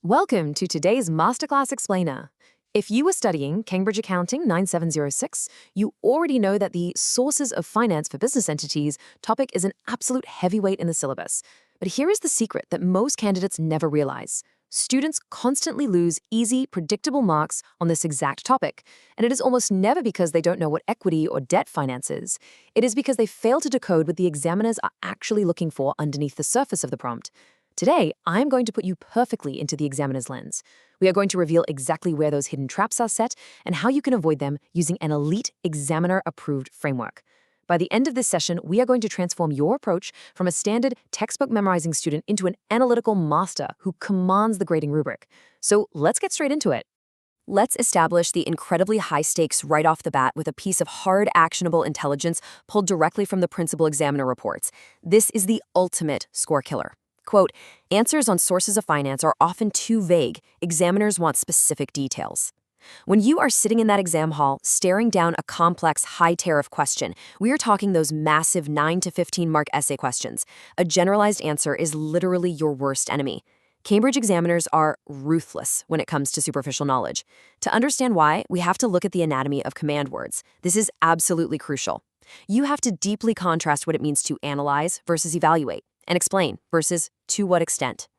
Welcome to today's Masterclass Explainer. If you were studying Cambridge Accounting 9706, you already know that the Sources of Finance for Business Entities topic is an absolute heavyweight in the syllabus. But here is the secret that most candidates never realize. Students constantly lose easy, predictable marks on this exact topic, and it is almost never because they don't know what equity or debt finance is. It is because they fail to decode what the examiners are actually looking for underneath the surface of the prompt. Today, I'm going to put you perfectly into the examiner's lens. We are going to reveal exactly where those hidden traps are set and how you can avoid them using an elite examiner-approved framework. By the end of this session, we are going to transform your approach from a standard textbook memorizing student into an analytical master who commands the grading rubric. So let's get straight into it. Let's establish the incredibly high stakes right off the bat with a piece of hard, actionable intelligence pulled directly from the principal examiner reports. This is the ultimate score killer. Quote, answers on sources of finance are often too vague. Examiners want specific details. When you are sitting in that exam hall, staring down a complex, high-tariff question, we are talking those massive 9 to 15-mark essay questions. A generalized answer is literally your worst enemy. Cambridge examiners are ruthless when it comes to superficial knowledge. To understand why, we have to look at the anatomy of command words. This is absolutely crucial. You have to deeply contrast what it means to analyze versus evaluate, and explain versus to what extent.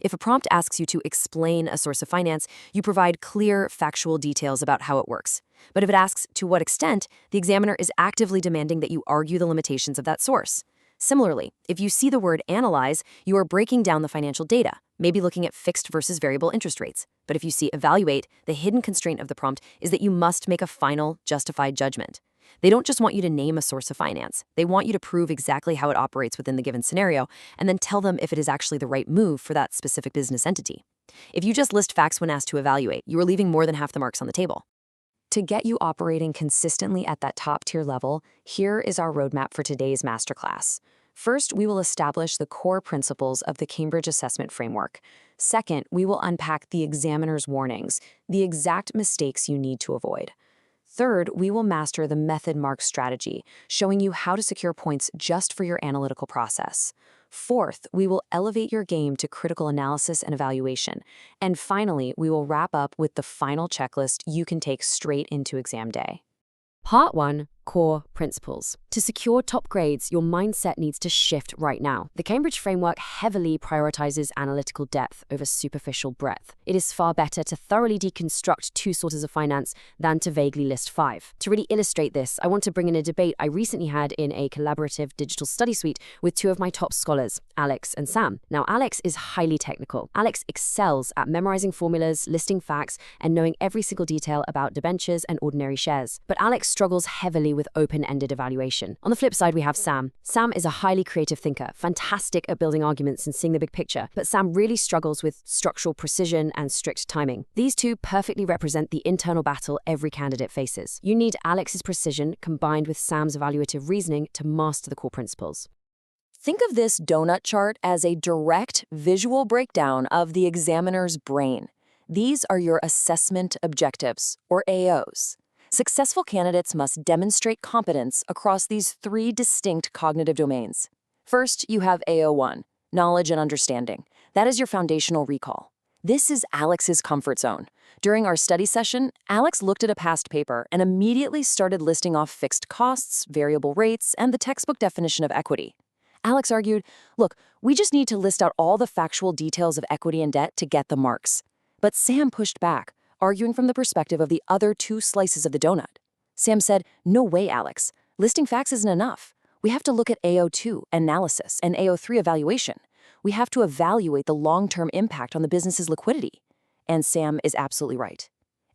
If a prompt asks you to explain a source of finance, you provide clear, factual details about how it works. But if it asks to what extent, the examiner is actively demanding that you argue the limitations of that source. Similarly, if you see the word analyze, you are breaking down the financial data, maybe looking at fixed versus variable interest rates. But if you see evaluate, the hidden constraint of the prompt is that you must make a final, justified judgment. They don't just want you to name a source of finance. They want you to prove exactly how it operates within the given scenario, and then tell them if it is actually the right move for that specific business entity. If you just list facts when asked to evaluate, you are leaving more than half the marks on the table. To get you operating consistently at that top-tier level, here is our roadmap for today's masterclass. First, we will establish the core principles of the Cambridge Assessment Framework. Second, we will unpack the examiner's warnings, the exact mistakes you need to avoid. Third, we will master the method mark strategy, showing you how to secure points just for your analytical process. Fourth, we will elevate your game to critical analysis and evaluation. And finally, we will wrap up with the final checklist you can take straight into exam day. Part 1. Core Principles. To secure top grades, your mindset needs to shift right now. The Cambridge framework heavily prioritizes analytical depth over superficial breadth. It is far better to thoroughly deconstruct 2 sources of finance than to vaguely list 5. To really illustrate this, I want to bring in a debate I recently had in a collaborative digital study suite with 2 of my top scholars, Alex and Sam. Now, Alex is highly technical. Alex excels at memorizing formulas, listing facts, and knowing every single detail about debentures and ordinary shares. But Alex struggles heavily with open-ended evaluation. On the flip side, we have Sam. Sam is a highly creative thinker, fantastic at building arguments and seeing the big picture, but Sam really struggles with structural precision and strict timing. These 2 perfectly represent the internal battle every candidate faces. You need Alex's precision combined with Sam's evaluative reasoning to master the core principles. Think of this donut chart as a direct visual breakdown of the examiner's brain. These are your assessment objectives, or AOs. Successful candidates must demonstrate competence across these 3 distinct cognitive domains. First, you have AO1, knowledge and understanding. That is your foundational recall. This is Alex's comfort zone. During our study session, Alex looked at a past paper and immediately started listing off fixed costs, variable rates, and the textbook definition of equity. Alex argued, look, we just need to list out all the factual details of equity and debt to get the marks. But Sam pushed back, arguing from the perspective of the other 2 slices of the donut. Sam said, no way, Alex. Listing facts isn't enough. We have to look at AO2, analysis, and AO3, evaluation. We have to evaluate the long-term impact on the business's liquidity. And Sam is absolutely right.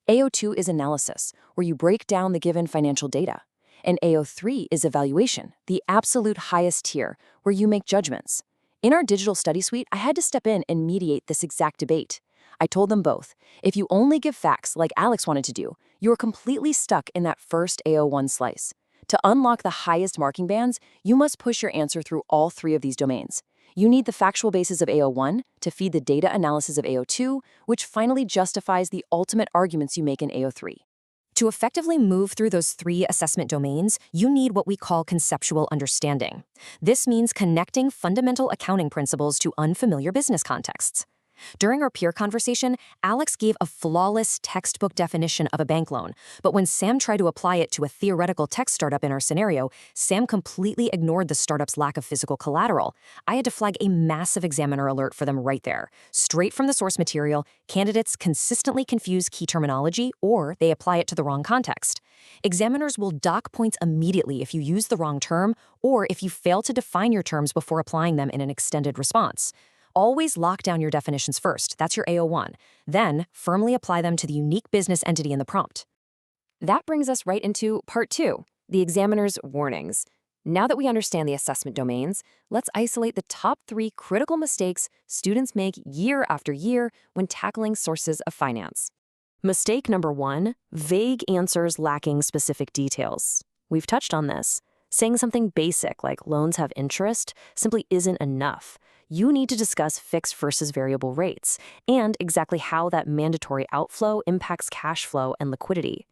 AO2 is analysis, where you break down the given financial data. And AO3 is evaluation, the absolute highest tier, where you make judgments. In our digital study suite, I had to step in and mediate this exact debate. I told them both, if you only give facts like Alex wanted to do, you are completely stuck in that first AO1 slice. To unlock the highest marking bands, you must push your answer through all 3 of these domains. You need the factual basis of AO1 to feed the data analysis of AO2, which finally justifies the ultimate arguments you make in AO3. To effectively move through those 3 assessment domains, you need what we call conceptual understanding. This means connecting fundamental accounting principles to unfamiliar business contexts. During our peer conversation, Alex gave a flawless textbook definition of a bank loan, but when Sam tried to apply it to a theoretical tech startup in our scenario, Sam completely ignored the startup's lack of physical collateral. I had to flag a massive examiner alert for them right there. Straight from the source material, candidates consistently confuse key terminology or they apply it to the wrong context. Examiners will dock points immediately if you use the wrong term or if you fail to define your terms before applying them in an extended response. Always lock down your definitions first, that's your AO1. Then, firmly apply them to the unique business entity in the prompt. That brings us right into part 2, the examiner's warnings. Now that we understand the assessment domains, let's isolate the top 3 critical mistakes students make year after year when tackling sources of finance. Mistake number 1, vague answers lacking specific details. We've touched on this. Saying something basic like loans have interest simply isn't enough. You need to discuss fixed versus variable rates and exactly how that mandatory outflow impacts cash flow and liquidity.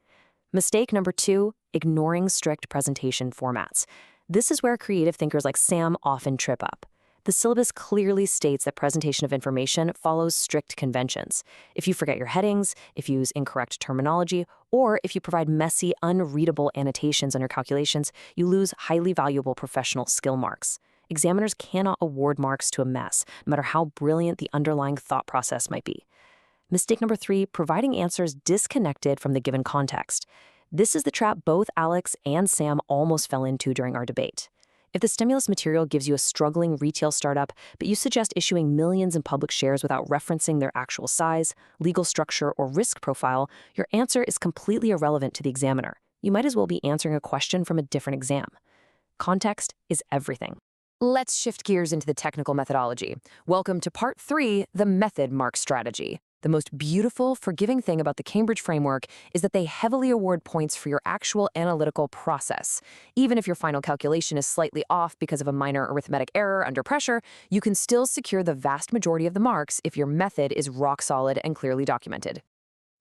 Mistake number 2, ignoring strict presentation formats. This is where creative thinkers like Sam often trip up. The syllabus clearly states that presentation of information follows strict conventions. If you forget your headings, if you use incorrect terminology, or if you provide messy, unreadable annotations on your calculations, you lose highly valuable professional skill marks. Examiners cannot award marks to a mess, no matter how brilliant the underlying thought process might be. Mistake number 3, providing answers disconnected from the given context. This is the trap both Alex and Sam almost fell into during our debate. If the stimulus material gives you a struggling retail startup, but you suggest issuing millions in public shares without referencing their actual size, legal structure, or risk profile, your answer is completely irrelevant to the examiner. You might as well be answering a question from a different exam. Context is everything. Let's shift gears into the technical methodology. Welcome to part 3, the method mark strategy. The most beautiful, forgiving thing about the Cambridge framework is that they heavily award points for your actual analytical process. Even if your final calculation is slightly off because of a minor arithmetic error under pressure, you can still secure the vast majority of the marks if your method is rock solid and clearly documented.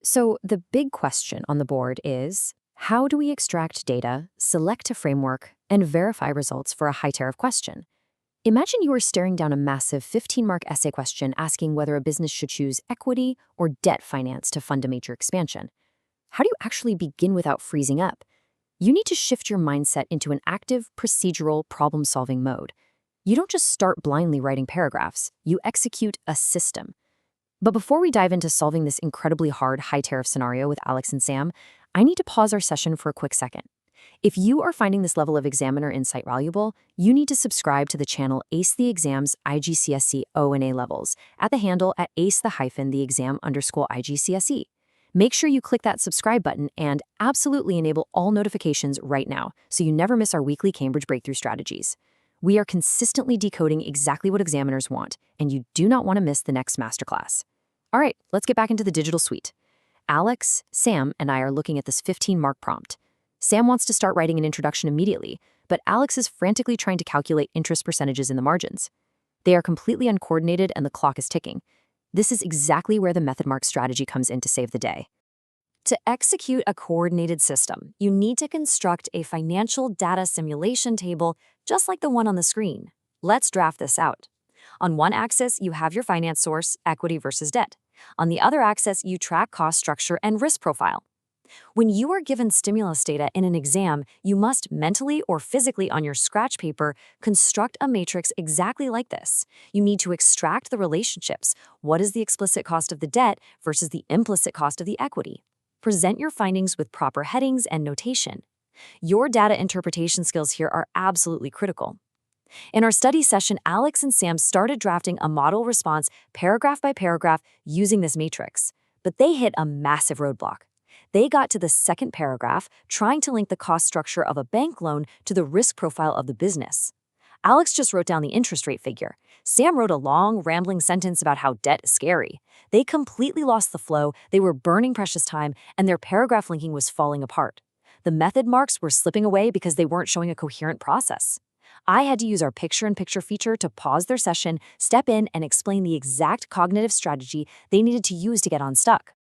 So the big question on the board is, how do we extract data, select a framework, and verify results for a high-tariff question? Imagine you are staring down a massive 15-mark essay question asking whether a business should choose equity or debt finance to fund a major expansion. How do you actually begin without freezing up? You need to shift your mindset into an active, procedural, problem-solving mode. You don't just start blindly writing paragraphs, you execute a system. But before we dive into solving this incredibly hard high-tariff scenario with Alex and Sam, I need to pause our session for a quick second. If you are finding this level of examiner insight valuable, you need to subscribe to the channel Ace the Exam's IGCSE O&A levels at the handle at ace_the-exam_IGCSE. Make sure you click that subscribe button and absolutely enable all notifications right now so you never miss our weekly Cambridge breakthrough strategies. We are consistently decoding exactly what examiners want, and you do not want to miss the next masterclass. All right, let's get back into the digital suite. Alex, Sam, and I are looking at this 15-mark prompt. Sam wants to start writing an introduction immediately, but Alex is frantically trying to calculate interest percentages in the margins. They are completely uncoordinated and the clock is ticking. This is exactly where the method mark strategy comes in to save the day. To execute a coordinated system, you need to construct a financial data simulation table just like the one on the screen. Let's draft this out. On one axis, you have your finance source, equity versus debt. On the other axis, you track cost structure and risk profile. When you are given stimulus data in an exam, you must mentally or physically on your scratch paper construct a matrix exactly like this. You need to extract the relationships. What is the explicit cost of the debt versus the implicit cost of the equity? Present your findings with proper headings and notation. Your data interpretation skills here are absolutely critical. In our study session, Alex and Sam started drafting a model response paragraph by paragraph using this matrix, but they hit a massive roadblock. They got to the second paragraph trying to link the cost structure of a bank loan to the risk profile of the business. Alex just wrote down the interest rate figure. Sam wrote a long, rambling sentence about how debt is scary. They completely lost the flow, they were burning precious time, and their paragraph linking was falling apart. The method marks were slipping away because they weren't showing a coherent process. I had to use our picture-in-picture feature to pause their session, step in, and explain the exact cognitive strategy they needed to use to get unstuck.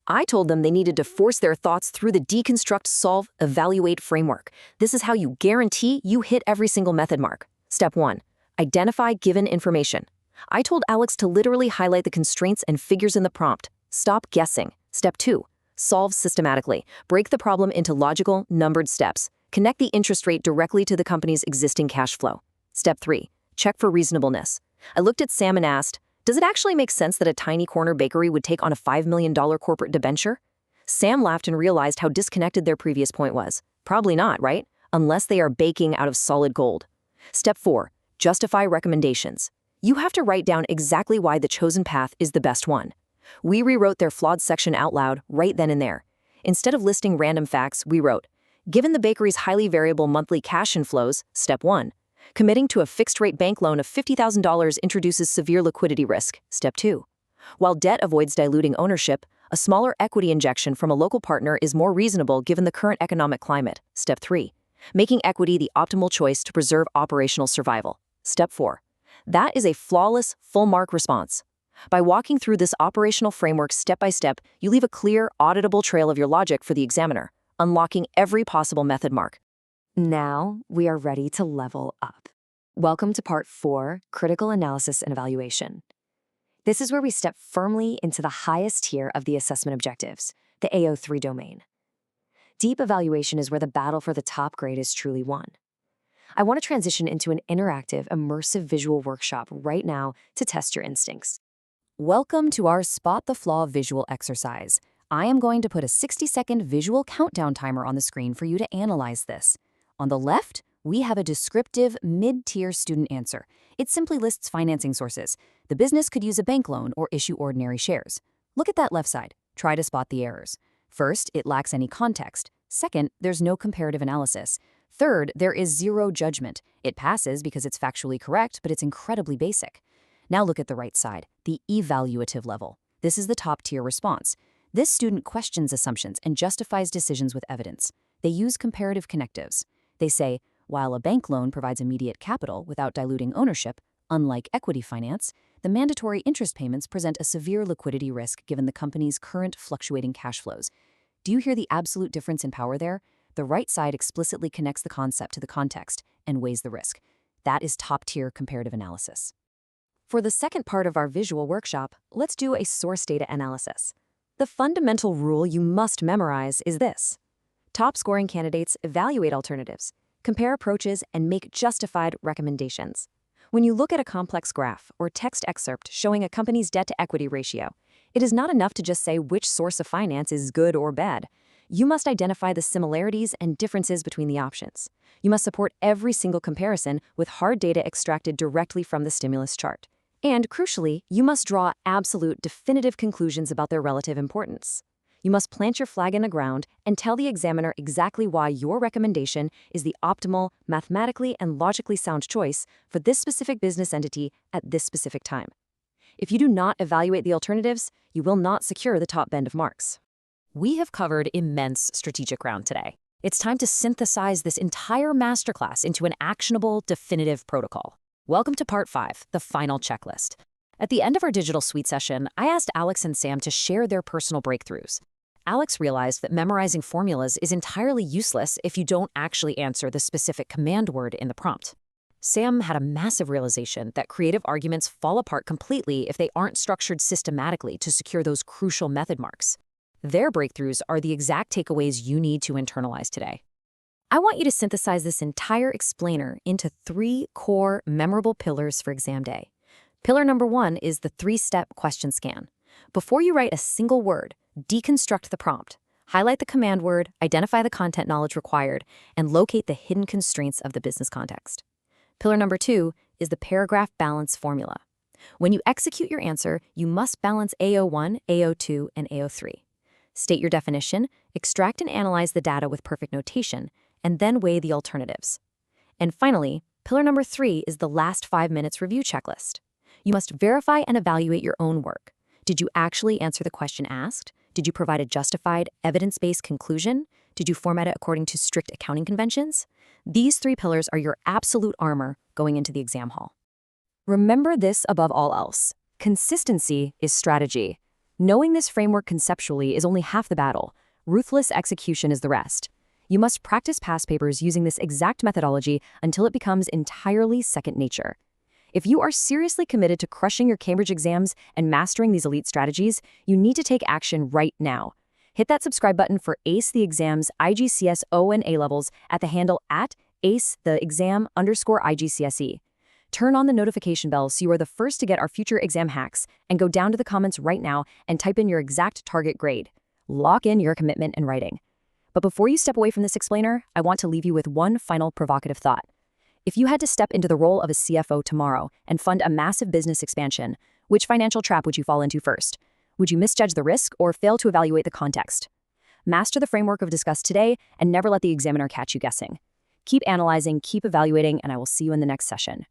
I told them they needed to force their thoughts through the deconstruct, solve, evaluate framework. This is how you guarantee you hit every single method mark. Step 1. Identify given information. I told Alex to literally highlight the constraints and figures in the prompt. Stop guessing. Step 2. Solve systematically. Break the problem into logical, numbered steps. Connect the interest rate directly to the company's existing cash flow. Step 3. Check for reasonableness. I looked at Sam and asked, does it actually make sense that a tiny corner bakery would take on a $5 million corporate debenture? Sam laughed and realized how disconnected their previous point was. Probably not, right? Unless they are baking out of solid gold. Step 4. Justify recommendations. You have to write down exactly why the chosen path is the best one. We rewrote their flawed section out loud right then and there. Instead of listing random facts, we wrote, given the bakery's highly variable monthly cash inflows, Step 1. Committing to a fixed-rate bank loan of $50,000 introduces severe liquidity risk, Step 2. While debt avoids diluting ownership, a smaller equity injection from a local partner is more reasonable given the current economic climate, Step 3. Making equity the optimal choice to preserve operational survival, Step 4. That is a flawless, full-mark response. By walking through this operational framework step by step, you leave a clear, auditable trail of your logic for the examiner, unlocking every possible method mark. Now we are ready to level up. Welcome to Part 4, Critical Analysis and Evaluation. This is where we step firmly into the highest tier of the assessment objectives, the AO3 domain. Deep evaluation is where the battle for the top grade is truly won. I want to transition into an interactive, immersive visual workshop right now to test your instincts. Welcome to our Spot the Flaw visual exercise. I am going to put a 60-second visual countdown timer on the screen for you to analyze this. On the left, we have a descriptive mid-tier student answer. It simply lists financing sources. The business could use a bank loan or issue ordinary shares. Look at that left side. Try to spot the errors. First, it lacks any context. Second, there's no comparative analysis. Third, there is zero judgment. It passes because it's factually correct, but it's incredibly basic. Now look at the right side, the evaluative level. This is the top-tier response. This student questions assumptions and justifies decisions with evidence. They use comparative connectives. They say, while a bank loan provides immediate capital without diluting ownership, unlike equity finance, the mandatory interest payments present a severe liquidity risk given the company's current fluctuating cash flows. Do you hear the absolute difference in power there? The right side explicitly connects the concept to the context and weighs the risk. That is top-tier comparative analysis. For the second part of our visual workshop, let's do a source data analysis. The fundamental rule you must memorize is this. Top-scoring candidates evaluate alternatives, compare approaches, and make justified recommendations. When you look at a complex graph or text excerpt showing a company's debt-to-equity ratio, it is not enough to just say which source of finance is good or bad. You must identify the similarities and differences between the options. You must support every single comparison with hard data extracted directly from the stimulus chart. And, crucially, you must draw absolute, definitive conclusions about their relative importance. You must plant your flag in the ground and tell the examiner exactly why your recommendation is the optimal, mathematically and logically sound choice for this specific business entity at this specific time. If you do not evaluate the alternatives, you will not secure the top band of marks. We have covered immense strategic ground today. It's time to synthesize this entire masterclass into an actionable, definitive protocol. Welcome to Part 5, the final checklist. At the end of our digital suite session, I asked Alex and Sam to share their personal breakthroughs. Alex realized that memorizing formulas is entirely useless if you don't actually answer the specific command word in the prompt. Sam had a massive realization that creative arguments fall apart completely if they aren't structured systematically to secure those crucial method marks. Their breakthroughs are the exact takeaways you need to internalize today. I want you to synthesize this entire explainer into 3 core memorable pillars for exam day. Pillar number 1 is the 3-step question scan. Before you write a single word, deconstruct the prompt, highlight the command word, identify the content knowledge required, and locate the hidden constraints of the business context. Pillar number 2 is the paragraph balance formula. When you execute your answer, you must balance AO1, AO2, and AO3. State your definition, extract and analyze the data with perfect notation, and then weigh the alternatives. And finally, pillar number 3 is the last 5 minutes review checklist. You must verify and evaluate your own work. Did you actually answer the question asked? Did you provide a justified, evidence-based conclusion? Did you format it according to strict accounting conventions? These 3 pillars are your absolute armor going into the exam hall. Remember this above all else. Consistency is strategy. Knowing this framework conceptually is only half the battle. Ruthless execution is the rest. You must practice past papers using this exact methodology until it becomes entirely second nature. If you are seriously committed to crushing your Cambridge exams and mastering these elite strategies, you need to take action right now. Hit that subscribe button for Ace the Exam's IGCSE and A levels at the handle @AceTheExam_IGCSE. Turn on the notification bell so you are the first to get our future exam hacks, and go down to the comments right now and type in your exact target grade. Lock in your commitment in writing. But before you step away from this explainer, I want to leave you with one final provocative thought. If you had to step into the role of a CFO tomorrow and fund a massive business expansion, which financial trap would you fall into first? Would you misjudge the risk or fail to evaluate the context? Master the framework of discussed today and never let the examiner catch you guessing. Keep analyzing, keep evaluating, and I will see you in the next session.